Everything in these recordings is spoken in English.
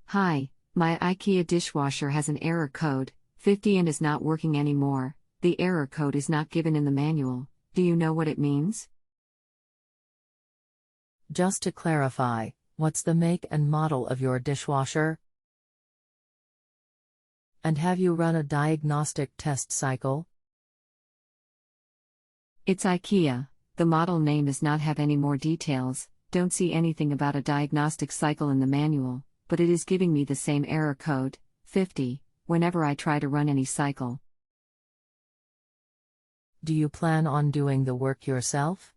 Hi, my IKEA dishwasher has an error code, 50 and is not working anymore. The error code is not given in the manual. Do you know what it means? Just to clarify, what's the make and model of your dishwasher? And have you run a diagnostic test cycle? It's IKEA. The model name does not have any more details. Don't see anything about a diagnostic cycle in the manual, but it is giving me the same error code, 50, whenever I try to run any cycle. Do you plan on doing the work yourself?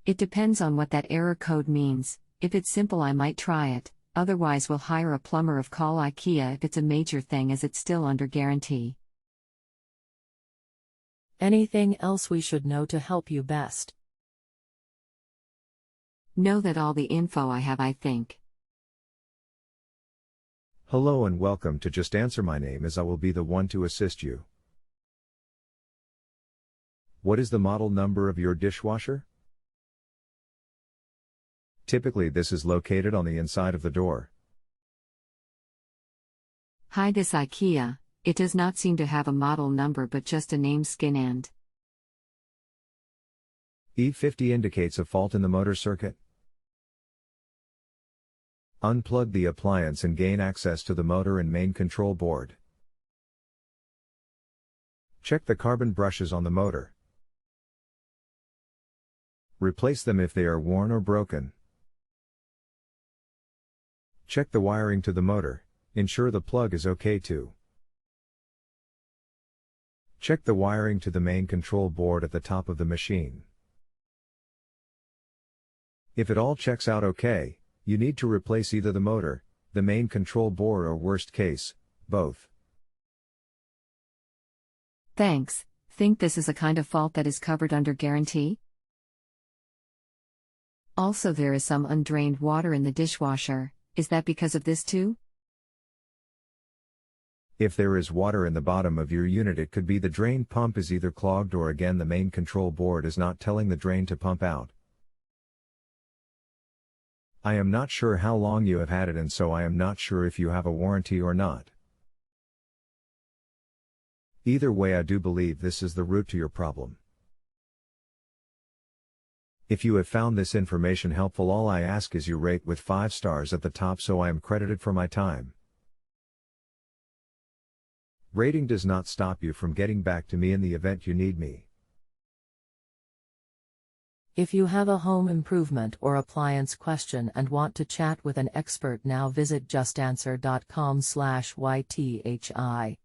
It depends on what that error code means. If it's simple, I might try it. Otherwise, we'll hire a plumber or call IKEA if it's a major thing, as it's still under guarantee. Anything else we should know to help you best? Know that all the info I have, I think. Hello and welcome to Just Answer. My name is I will be the one to assist you. What is the model number of your dishwasher? Typically this is located on the inside of the door. Hi, this IKEA. It does not seem to have a model number but just a name skin and. E50 indicates a fault in the motor circuit. Unplug the appliance and gain access to the motor and main control board. Check the carbon brushes on the motor. Replace them if they are worn or broken. Check the wiring to the motor. Ensure the plug is okay too. Check the wiring to the main control board at the top of the machine. If it all checks out okay, you need to replace either the motor, the main control board, or worst case, both. Thanks. Think this is a kind of fault that is covered under guarantee? Also, there is some undrained water in the dishwasher. Is that because of this too? If there is water in the bottom of your unit, it could be the drain pump is either clogged or again the main control board is not telling the drain to pump out. I am not sure how long you have had it, and so I am not sure if you have a warranty or not. Either way, I do believe this is the root to your problem. If you have found this information helpful, all I ask is you rate with 5 stars at the top so I am credited for my time. Rating does not stop you from getting back to me in the event you need me. If you have a home improvement or appliance question and want to chat with an expert, now visit justanswer.com/ythi.